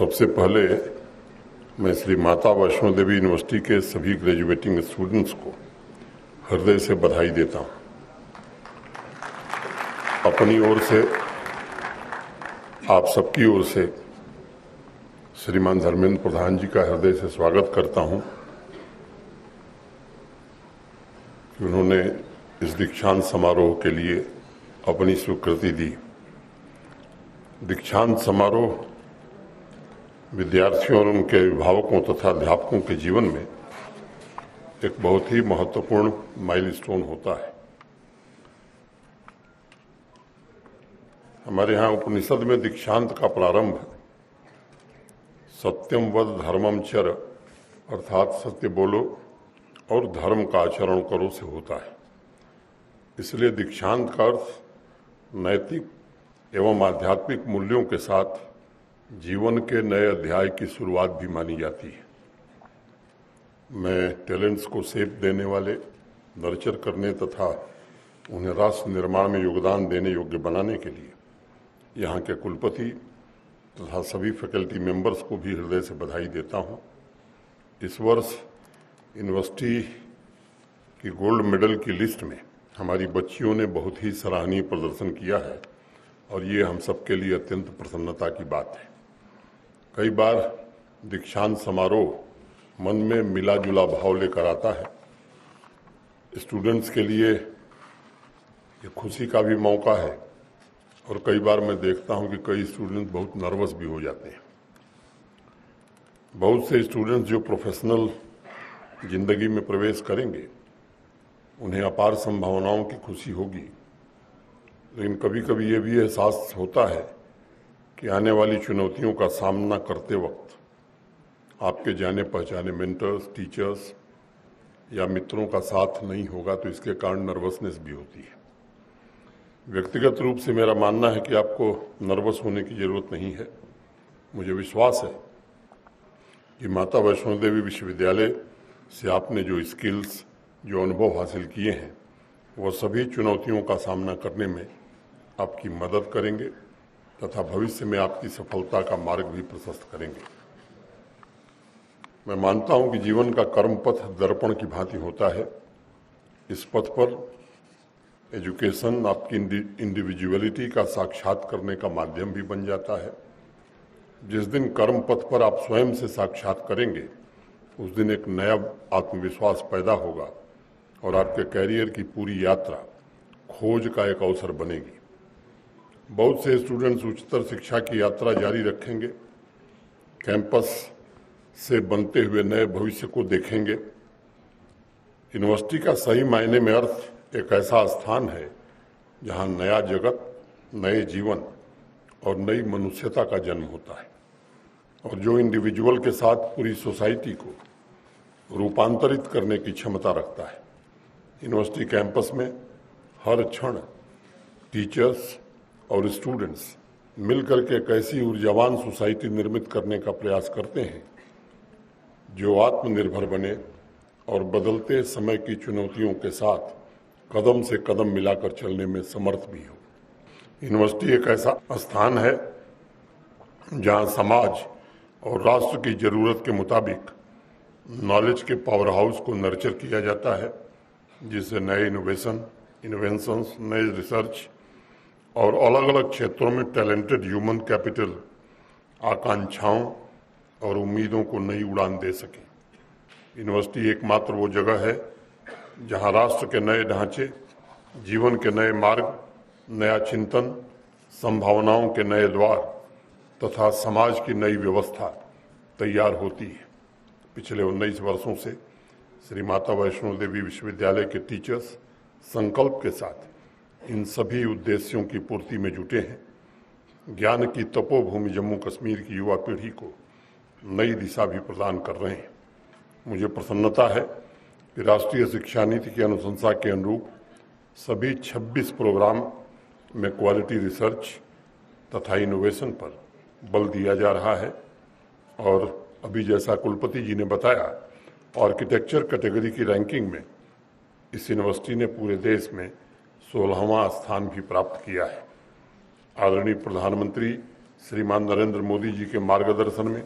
सबसे पहले मैं श्री माता वैष्णो देवी यूनिवर्सिटी के सभी ग्रेजुएटिंग स्टूडेंट्स को हृदय से बधाई देता हूं। अपनी ओर से, आप सबकी ओर से श्रीमान धर्मेंद्र प्रधान जी का हृदय से स्वागत करता हूं कि उन्होंने इस दीक्षांत समारोह के लिए अपनी स्वीकृति दी। दीक्षांत समारोह विद्यार्थियों और उनके अभिभावकों तथा अध्यापकों के जीवन में एक बहुत ही महत्वपूर्ण माइलस्टोन होता है। हमारे यहाँ उपनिषद में दीक्षांत का प्रारंभ सत्यम वद धर्मम चर अर्थात सत्य बोलो और धर्म का आचरण करो से होता है। इसलिए दीक्षांत का अर्थ नैतिक एवं आध्यात्मिक मूल्यों के साथ जीवन के नए अध्याय की शुरुआत भी मानी जाती है। मैं टैलेंट्स को शेप देने वाले, नर्चर करने तथा उन्हें राष्ट्र निर्माण में योगदान देने योग्य बनाने के लिए यहाँ के कुलपति तथा सभी फैकल्टी मेंबर्स को भी हृदय से बधाई देता हूँ। इस वर्ष यूनिवर्सिटी की गोल्ड मेडल की लिस्ट में हमारी बच्चियों ने बहुत ही सराहनीय प्रदर्शन किया है और ये हम सबके लिए अत्यंत प्रसन्नता की बात है। कई बार दीक्षांत समारोह मन में मिला जुला भाव लेकर आता है। स्टूडेंट्स के लिए ये खुशी का भी मौका है और कई बार मैं देखता हूं कि कई स्टूडेंट्स बहुत नर्वस भी हो जाते हैं। बहुत से स्टूडेंट्स जो प्रोफेशनल जिंदगी में प्रवेश करेंगे उन्हें अपार संभावनाओं की खुशी होगी, लेकिन कभी कभी ये भी एहसास होता है कि आने वाली चुनौतियों का सामना करते वक्त आपके जाने पहचाने मेंटर्स, टीचर्स या मित्रों का साथ नहीं होगा तो इसके कारण नर्वसनेस भी होती है। व्यक्तिगत रूप से मेरा मानना है कि आपको नर्वस होने की जरूरत नहीं है। मुझे विश्वास है कि माता वैष्णो देवी विश्वविद्यालय से आपने जो स्किल्स, जो अनुभव हासिल किए हैं वह सभी चुनौतियों का सामना करने में आपकी मदद करेंगे तथा भविष्य में आपकी सफलता का मार्ग भी प्रशस्त करेंगे। मैं मानता हूं कि जीवन का कर्म पथ दर्पण की भांति होता है। इस पथ पर एजुकेशन आपकी इंडिविजुअलिटी का साक्षात करने का माध्यम भी बन जाता है। जिस दिन कर्म पथ पर आप स्वयं से साक्षात करेंगे उस दिन एक नया आत्मविश्वास पैदा होगा और आपके कैरियर की पूरी यात्रा खोज का एक अवसर बनेगी। बहुत से स्टूडेंट्स उच्चतर शिक्षा की यात्रा जारी रखेंगे, कैंपस से बनते हुए नए भविष्य को देखेंगे। यूनिवर्सिटी का सही मायने में अर्थ एक ऐसा स्थान है जहां नया जगत, नए जीवन और नई मनुष्यता का जन्म होता है और जो इंडिविजुअल के साथ पूरी सोसाइटी को रूपांतरित करने की क्षमता रखता है। यूनिवर्सिटी कैंपस में हर क्षण टीचर्स और स्टूडेंट्स मिलकर के एक ऐसी ऊर्जावान सोसाइटी निर्मित करने का प्रयास करते हैं जो आत्मनिर्भर बने और बदलते समय की चुनौतियों के साथ कदम से कदम मिलाकर चलने में समर्थ भी हो। यूनिवर्सिटी एक ऐसा स्थान है जहां समाज और राष्ट्र की जरूरत के मुताबिक नॉलेज के पावर हाउस को नर्चर किया जाता है, जिससे नए इनोवेशंस, नए रिसर्च और अलग अलग क्षेत्रों में टैलेंटेड ह्यूमन कैपिटल आकांक्षाओं और उम्मीदों को नई उड़ान दे सके। यूनिवर्सिटी एकमात्र वो जगह है जहां राष्ट्र के नए ढांचे, जीवन के नए मार्ग, नया चिंतन, संभावनाओं के नए द्वार तथा समाज की नई व्यवस्था तैयार होती है। पिछले 19 वर्षों से श्री माता वैष्णो देवी विश्वविद्यालय के टीचर्स संकल्प के साथ इन सभी उद्देश्यों की पूर्ति में जुटे हैं। ज्ञान की तपोभूमि जम्मू कश्मीर की युवा पीढ़ी को नई दिशा भी प्रदान कर रहे हैं। मुझे प्रसन्नता है कि राष्ट्रीय शिक्षा नीति की अनुशंसा के अनुरूप सभी 26 प्रोग्राम में क्वालिटी रिसर्च तथा इनोवेशन पर बल दिया जा रहा है और अभी जैसा कुलपति जी ने बताया, आर्किटेक्चर कैटेगरी की रैंकिंग में इस यूनिवर्सिटी ने पूरे देश में 16वां स्थान भी प्राप्त किया है। आदरणीय प्रधानमंत्री श्रीमान नरेंद्र मोदी जी के मार्गदर्शन में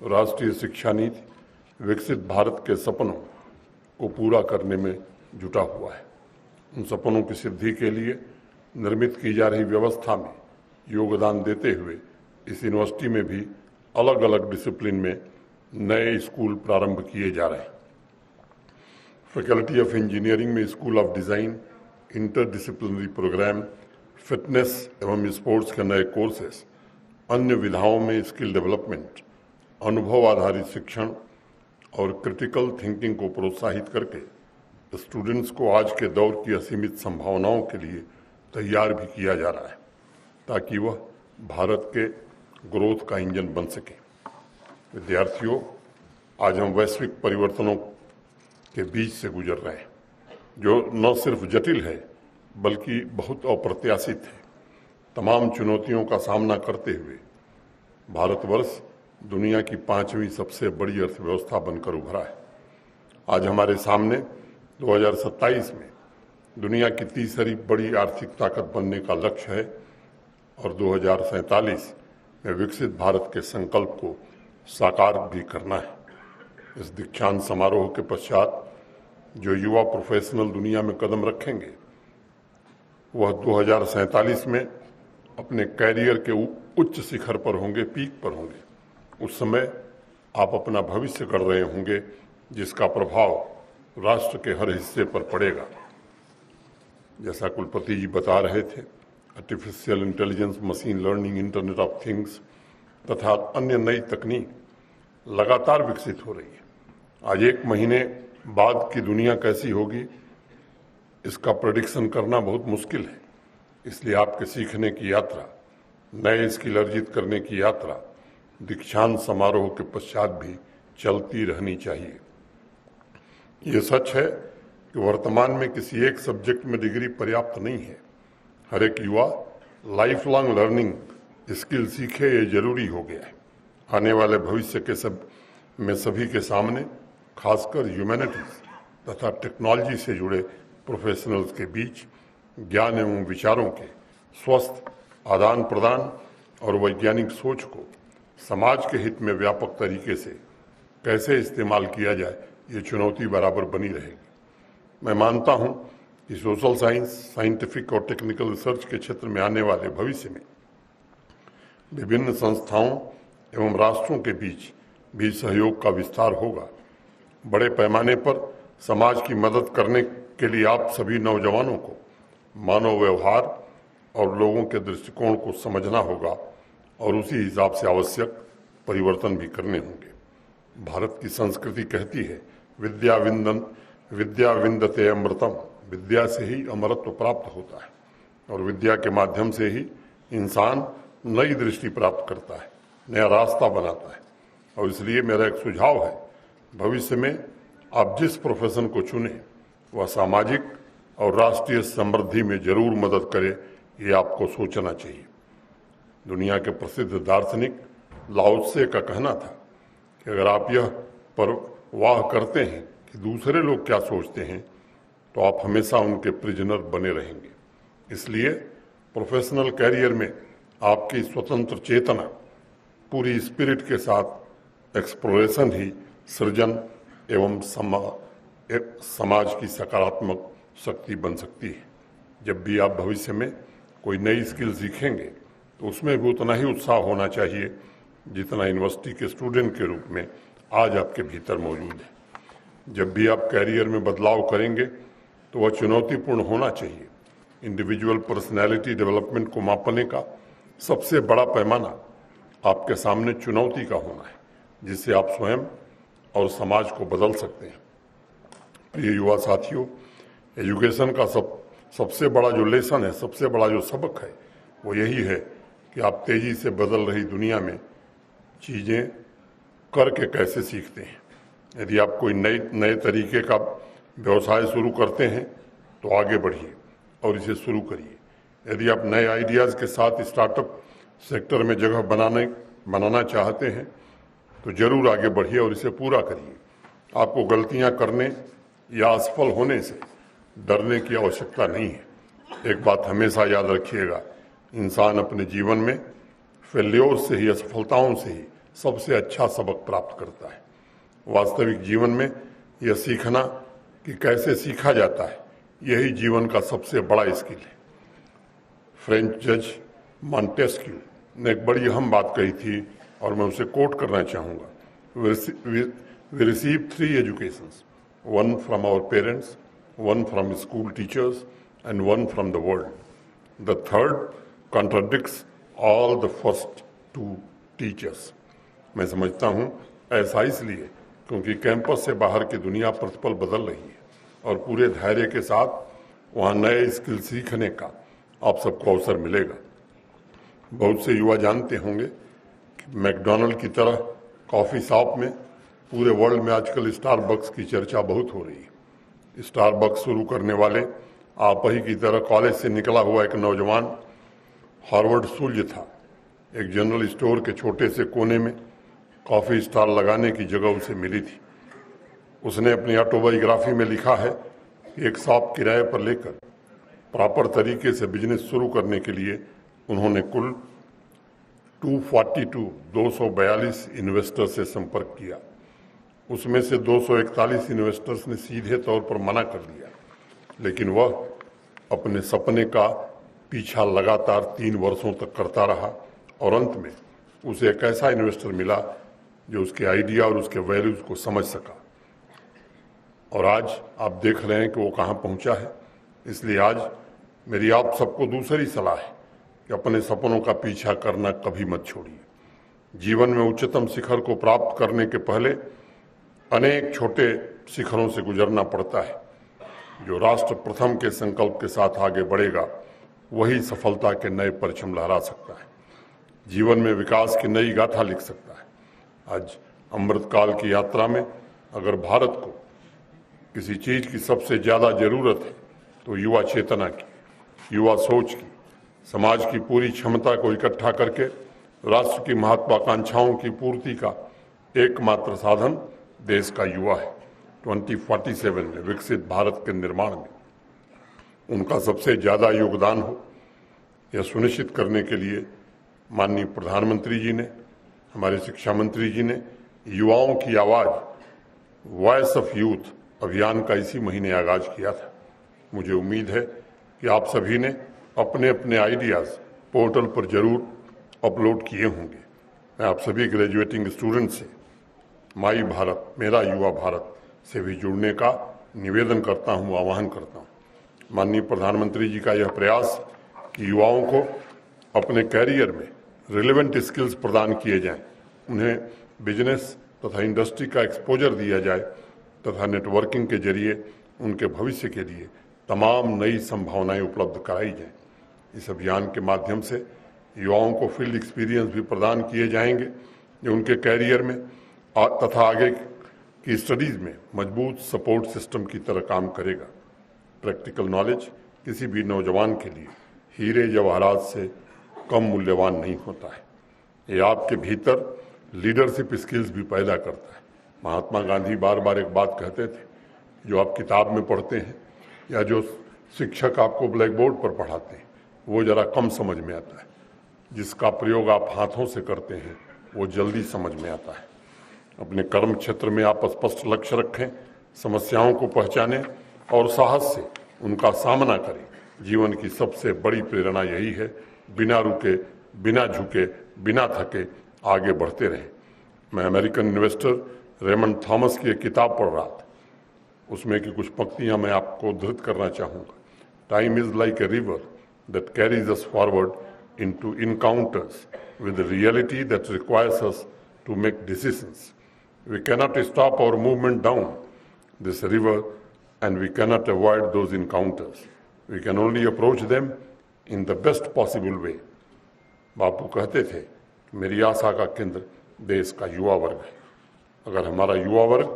राष्ट्रीय शिक्षा नीति विकसित भारत के सपनों को पूरा करने में जुटा हुआ है। उन सपनों की सिद्धि के लिए निर्मित की जा रही व्यवस्था में योगदान देते हुए इस यूनिवर्सिटी में भी अलग अलग डिसिप्लिन में नए स्कूल प्रारंभ किए जा रहे हैं। फैकल्टी ऑफ इंजीनियरिंग में school of design, interdisciplinary programme, fitness एवं स्पोर्ट्स के नए कोर्सेस, अन्य विधाओं में स्किल डेवलपमेंट, अनुभव आधारित शिक्षण और क्रिटिकल थिंकिंग को प्रोत्साहित करके स्टूडेंट्स को आज के दौर की असीमित संभावनाओं के लिए तैयार भी किया जा रहा है ताकि वह भारत के ग्रोथ का इंजन बन सके। विद्यार्थियों, आज हम वैश्विक परिवर्तनों के बीच से गुजर रहे हैं जो न सिर्फ जटिल है बल्कि बहुत अप्रत्याशित है। तमाम चुनौतियों का सामना करते हुए भारतवर्ष दुनिया की 5वीं सबसे बड़ी अर्थव्यवस्था बनकर उभरा है। आज हमारे सामने 2027 में दुनिया की तीसरी बड़ी आर्थिक ताकत बनने का लक्ष्य है और 2047 में विकसित भारत के संकल्प को साकार भी करना है। इस दीक्षांत समारोह के पश्चात जो युवा प्रोफेशनल दुनिया में कदम रखेंगे वह 2047 में अपने कैरियर के उच्च शिखर पर होंगे, पीक पर होंगे। उस समय आप अपना भविष्य कर रहे होंगे जिसका प्रभाव राष्ट्र के हर हिस्से पर पड़ेगा। जैसा कुलपति जी बता रहे थे, artificial intelligence, machine learning, internet of things तथा अन्य नई तकनीक लगातार विकसित हो रही है। आज एक महीने बाद की दुनिया कैसी होगी इसका प्रेडिक्शन करना बहुत मुश्किल है। इसलिए आपके सीखने की यात्रा, नए स्किल अर्जित करने की यात्रा दीक्षांत समारोह के पश्चात भी चलती रहनी चाहिए। ये सच है कि वर्तमान में किसी एक सब्जेक्ट में डिग्री पर्याप्त नहीं है। हर एक युवा लाइफ लॉन्ग लर्निंग स्किल सीखे, ये जरूरी हो गया है। आने वाले भविष्य के सभी के सामने खासकर ह्यूमैनिटीज तथा टेक्नोलॉजी से जुड़े प्रोफेशनल्स के बीच ज्ञान एवं विचारों के स्वस्थ आदान प्रदान और वैज्ञानिक सोच को समाज के हित में व्यापक तरीके से कैसे इस्तेमाल किया जाए, ये चुनौती बराबर बनी रहेगी। मैं मानता हूं कि सोशल साइंस, साइंटिफिक और टेक्निकल रिसर्च के क्षेत्र में आने वाले भविष्य में विभिन्न संस्थाओं एवं राष्ट्रों के बीच भी सहयोग का विस्तार होगा। बड़े पैमाने पर समाज की मदद करने के लिए आप सभी नौजवानों को मानव व्यवहार और लोगों के दृष्टिकोण को समझना होगा और उसी हिसाब से आवश्यक परिवर्तन भी करने होंगे। भारत की संस्कृति कहती है, विद्या विंदते अमृतम, विद्या से ही अमरत्व प्राप्त होता है और विद्या के माध्यम से ही इंसान नई दृष्टि प्राप्त करता है, नया रास्ता बनाता है। और इसलिए मेरा एक सुझाव है, भविष्य में आप जिस प्रोफेशन को चुने वह सामाजिक और राष्ट्रीय समृद्धि में जरूर मदद करे, ये आपको सोचना चाहिए। दुनिया के प्रसिद्ध दार्शनिक लाओ त्से का कहना था कि अगर आप यह परवाह करते हैं कि दूसरे लोग क्या सोचते हैं तो आप हमेशा उनके प्रिजनर बने रहेंगे। इसलिए प्रोफेशनल कैरियर में आपकी स्वतंत्र चेतना, पूरी स्पिरिट के साथ एक्सप्लोरेशन ही सृजन एवं समाज की सकारात्मक शक्ति बन सकती है। जब भी आप भविष्य में कोई नई स्किल सीखेंगे तो उसमें भी उतना ही उत्साह होना चाहिए जितना यूनिवर्सिटी के स्टूडेंट के रूप में आज आपके भीतर मौजूद है। जब भी आप कैरियर में बदलाव करेंगे तो वह चुनौतीपूर्ण होना चाहिए। इंडिविजुअल पर्सनैलिटी डेवलपमेंट को मापने का सबसे बड़ा पैमाना आपके सामने चुनौती का होना है, जिससे आप स्वयं और समाज को बदल सकते हैं। प्रिय युवा साथियों, एजुकेशन का सबसे बड़ा जो लेसन है, सबसे बड़ा जो सबक है, वो यही है कि आप तेजी से बदल रही दुनिया में चीजें करके कैसे सीखते हैं। यदि आप कोई नए तरीके का व्यवसाय शुरू करते हैं तो आगे बढ़िए और इसे शुरू करिए। यदि आप नए आइडियाज़ के साथ स्टार्टअप सेक्टर में जगह बनाना चाहते हैं तो जरूर आगे बढ़िए और इसे पूरा करिए। आपको गलतियां करने या असफल होने से डरने की आवश्यकता नहीं है। एक बात हमेशा याद रखिएगा, इंसान अपने जीवन में फेल्योर से ही, असफलताओं से ही सबसे अच्छा सबक प्राप्त करता है। वास्तविक जीवन में यह सीखना कि कैसे सीखा जाता है, यही जीवन का सबसे बड़ा स्किल है। फ्रेंच जज मॉन्टेस्क्यू ने एक बड़ी अहम बात कही थी और मैं उसे कोट करना चाहूँगा। We receive 3 educations, one from our parents, one from school teachers, and one from the world. The third contradicts all the first 2 teachers. मैं समझता हूँ ऐसा इसलिए क्योंकि कैंपस से बाहर की दुनिया प्रतिपल बदल रही है और पूरे धैर्य के साथ वहाँ नए स्किल सीखने का आप सबको अवसर मिलेगा। बहुत से युवा जानते होंगे कि मैकडॉनल्ड की तरह कॉफ़ी शॉप में पूरे वर्ल्ड में आजकल स्टारबक्स की चर्चा बहुत हो रही है। स्टारबक्स शुरू करने वाले आप ही की तरह कॉलेज से निकला हुआ एक नौजवान हार्वर्ड शुल्ज था। एक जनरल स्टोर के छोटे से कोने में कॉफ़ी स्टॉल लगाने की जगह उसे मिली थी। उसने अपनी ऑटोबायोग्राफी में लिखा है कि एक शॉप किराए पर लेकर प्रॉपर तरीके से बिजनेस शुरू करने के लिए उन्होंने कुल 242 इन्वेस्टर से संपर्क किया। उसमें से 241 इन्वेस्टर्स ने सीधे तौर पर मना कर दिया, लेकिन वह अपने सपने का पीछा लगातार 3 वर्षों तक करता रहा और अंत में उसे एक ऐसा इन्वेस्टर मिला जो उसके आइडिया और उसके वैल्यूज को समझ सका। और आज आप देख रहे हैं कि वो कहाँ पहुँचा है। इसलिए आज मेरी आप सबको दूसरी सलाह है कि अपने सपनों का पीछा करना कभी मत छोड़िए। जीवन में उच्चतम शिखर को प्राप्त करने के पहले अनेक छोटे शिखरों से गुजरना पड़ता है। जो राष्ट्र प्रथम के संकल्प के साथ आगे बढ़ेगा वही सफलता के नए परचम लहरा सकता है, जीवन में विकास की नई गाथा लिख सकता है। आज अमृतकाल की यात्रा में अगर भारत को किसी चीज की सबसे ज्यादा जरूरत है तो युवा चेतना की, युवा सोच की, समाज की पूरी क्षमता को इकट्ठा करके राष्ट्र की महत्वाकांक्षाओं की पूर्ति का एकमात्र साधन देश का युवा है। 2047 में विकसित भारत के निर्माण में उनका सबसे ज्यादा योगदान हो, यह सुनिश्चित करने के लिए माननीय प्रधानमंत्री जी ने, हमारे शिक्षा मंत्री जी ने युवाओं की आवाज वॉइस ऑफ यूथ अभियान का इसी महीने आगाज किया था। मुझे उम्मीद है कि आप सभी ने अपने अपने आइडियाज पोर्टल पर जरूर अपलोड किए होंगे। मैं आप सभी ग्रेजुएटिंग स्टूडेंट से माई भारत मेरा युवा भारत से भी जुड़ने का निवेदन करता हूं, आह्वान करता हूं। माननीय प्रधानमंत्री जी का यह प्रयास कि युवाओं को अपने कैरियर में रिलेवेंट स्किल्स प्रदान किए जाएं, उन्हें बिजनेस तथा इंडस्ट्री का एक्सपोजर दिया जाए तथा नेटवर्किंग के जरिए उनके भविष्य के लिए तमाम नई संभावनाएं उपलब्ध कराई जाएं। इस अभियान के माध्यम से युवाओं को फील्ड एक्सपीरियंस भी प्रदान किए जाएंगे जो उनके कैरियर में तथा आगे की स्टडीज में मजबूत सपोर्ट सिस्टम की तरह काम करेगा। प्रैक्टिकल नॉलेज किसी भी नौजवान के लिए हीरे जवाहरात से कम मूल्यवान नहीं होता है। ये आपके भीतर लीडरशिप स्किल्स भी पैदा करता है। महात्मा गांधी बार बार एक बात कहते थे, जो आप किताब में पढ़ते हैं या जो शिक्षक आपको ब्लैक बोर्ड पर पढ़ाते हैं वो जरा कम समझ में आता है, जिसका प्रयोग आप हाथों से करते हैं वो जल्दी समझ में आता है। अपने कर्म क्षेत्र में आप स्पष्ट लक्ष्य रखें, समस्याओं को पहचानें और साहस से उनका सामना करें। जीवन की सबसे बड़ी प्रेरणा यही है, बिना रुके, बिना झुके, बिना थके आगे बढ़ते रहें। मैं अमेरिकन इन्वेस्टर रेमंड थॉमस की एक किताब पढ़ रहा था, उसमें की कुछ पंक्तियां मैं आपको उद्धृत करना चाहूँगा। Time is like a river that carries us forward into encounters with reality that requires us to make decisions. We cannot stop our movement down this river and we cannot avoid those encounters. We can only approach them in the best possible way. बापू कहते थे कि मेरी आशा का केंद्र देश का युवा वर्ग है। अगर हमारा युवा वर्ग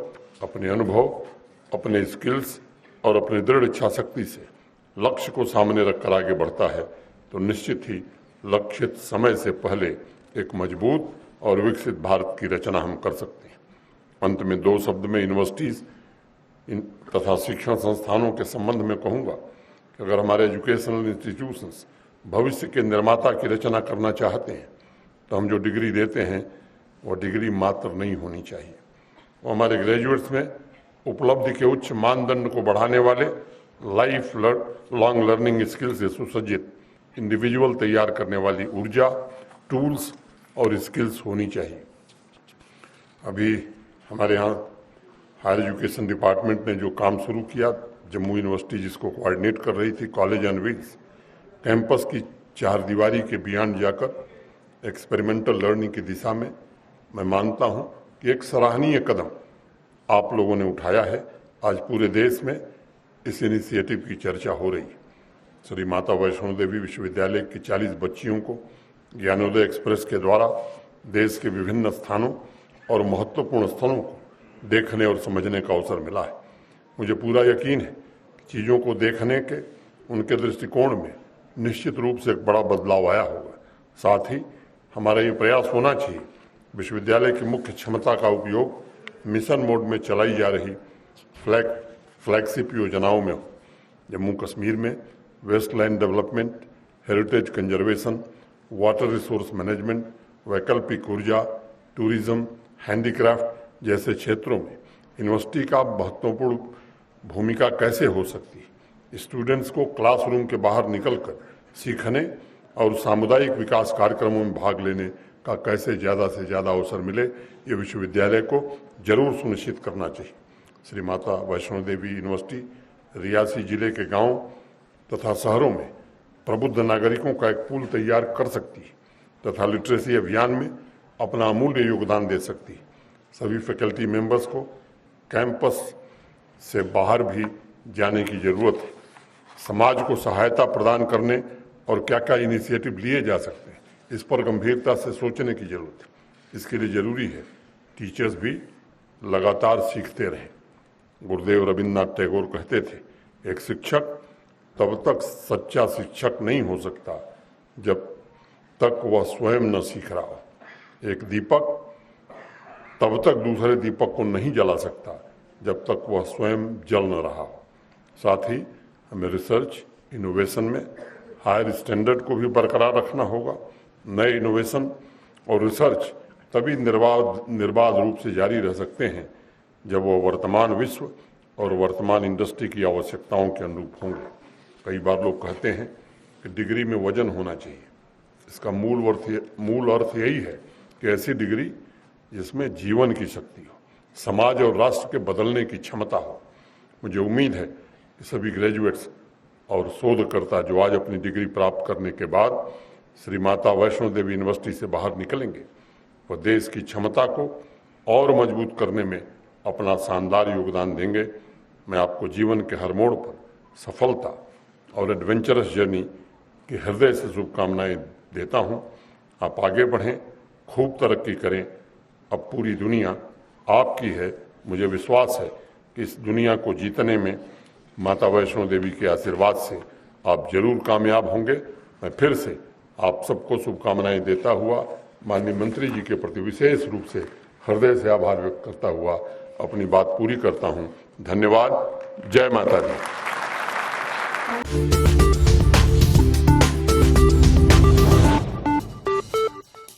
अपने अनुभव, अपने स्किल्स और अपने दृढ़ इच्छा शक्ति से लक्ष्य को सामने रखकर आगे बढ़ता है तो निश्चित ही लक्षित समय से पहले एक मजबूत और विकसित भारत की रचना हम कर सकते हैं। अंत में 2 शब्द में यूनिवर्सिटीज तथा शिक्षण संस्थानों के संबंध में कहूँगा कि अगर हमारे एजुकेशनल इंस्टीट्यूशंस भविष्य के निर्माता की रचना करना चाहते हैं तो हम जो डिग्री देते हैं वो डिग्री मात्र नहीं होनी चाहिए। वो हमारे ग्रेजुएट्स में उपलब्धि के उच्च मानदंड को बढ़ाने वाले लाइफ लॉन्ग लर्निंग स्किल्स से सुसज्जित इंडिविजुअल तैयार करने वाली ऊर्जा, टूल्स और स्किल्स होनी चाहिए। अभी हमारे यहाँ हायर एजुकेशन डिपार्टमेंट ने जो काम शुरू किया, जम्मू यूनिवर्सिटी जिसको कोऑर्डिनेट कर रही थी, कॉलेज ऑन व्हील्स, कैंपस की चारदीवारी के बियॉन्ड जाकर एक्सपेरिमेंटल लर्निंग की दिशा में मैं मानता हूं कि एक सराहनीय कदम आप लोगों ने उठाया है। आज पूरे देश में इस इनिशिएटिव की चर्चा हो रही है। श्री माता वैष्णो देवी विश्वविद्यालय की 40 बच्चियों को ज्ञानोदय एक्सप्रेस के द्वारा देश के विभिन्न स्थानों और महत्वपूर्ण स्थलों को देखने और समझने का अवसर मिला है। मुझे पूरा यकीन है कि चीज़ों को देखने के उनके दृष्टिकोण में निश्चित रूप से एक बड़ा बदलाव आया होगा। साथ ही हमारा ये प्रयास होना चाहिए विश्वविद्यालय की मुख्य क्षमता का उपयोग मिशन मोड में चलाई जा रही फ्लैगशिप योजनाओं में हो। जम्मू कश्मीर में wasteland development, heritage conservation, water resource management, वैकल्पिक ऊर्जा, टूरिज्म, हैंडीक्राफ्ट जैसे क्षेत्रों में यूनिवर्सिटी का महत्वपूर्ण भूमिका कैसे हो सकती है। स्टूडेंट्स को क्लासरूम के बाहर निकलकर सीखने और सामुदायिक विकास कार्यक्रमों में भाग लेने का कैसे ज़्यादा से ज़्यादा अवसर मिले, ये विश्वविद्यालय को जरूर सुनिश्चित करना चाहिए। श्री माता वैष्णो देवी यूनिवर्सिटी रियासी जिले के गांव तथा शहरों में प्रबुद्ध नागरिकों का एक पूल तैयार कर सकती है तथा लिटरेसी अभियान में अपना अमूल्य योगदान दे सकती है। सभी फैकल्टी मेंबर्स को कैंपस से बाहर भी जाने की जरूरत है। समाज को सहायता प्रदान करने और क्या क्या इनिशिएटिव लिए जा सकते हैं, इस पर गंभीरता से सोचने की जरूरत है। इसके लिए जरूरी है टीचर्स भी लगातार सीखते रहें। गुरुदेव रविन्द्रनाथ टैगोर कहते थे, एक शिक्षक तब तक सच्चा शिक्षक नहीं हो सकता जब तक वह स्वयं न सीख रहा हो। एक दीपक तब तक दूसरे दीपक को नहीं जला सकता जब तक वह स्वयं जल न रहा हो। साथ ही हमें रिसर्च इनोवेशन में हायर स्टैंडर्ड को भी बरकरार रखना होगा। नए इनोवेशन और रिसर्च तभी निर्बाध रूप से जारी रह सकते हैं जब वो वर्तमान विश्व और वर्तमान इंडस्ट्री की आवश्यकताओं के अनुरूप होंगे। कई बार लोग कहते हैं कि डिग्री में वजन होना चाहिए। इसका मूल अर्थ यही है कि ऐसी डिग्री जिसमें जीवन की शक्ति हो, समाज और राष्ट्र के बदलने की क्षमता हो। मुझे उम्मीद है कि सभी ग्रेजुएट्स और शोधकर्ता जो आज अपनी डिग्री प्राप्त करने के बाद श्री माता वैष्णो देवी यूनिवर्सिटी से बाहर निकलेंगे, वह देश की क्षमता को और मजबूत करने में अपना शानदार योगदान देंगे। मैं आपको जीवन के हर मोड़ पर सफलता और एडवेंचरस जर्नी की हृदय से शुभकामनाएं देता हूं। आप आगे बढ़ें, खूब तरक्की करें। अब पूरी दुनिया आपकी है। मुझे विश्वास है कि इस दुनिया को जीतने में माता वैष्णो देवी के आशीर्वाद से आप जरूर कामयाब होंगे। मैं फिर से आप सबको शुभकामनाएं देता हुआ माननीय मंत्री जी के प्रति विशेष रूप से हृदय से आभार व्यक्त करता हुआ अपनी बात पूरी करता हूं। धन्यवाद। जय माता दी।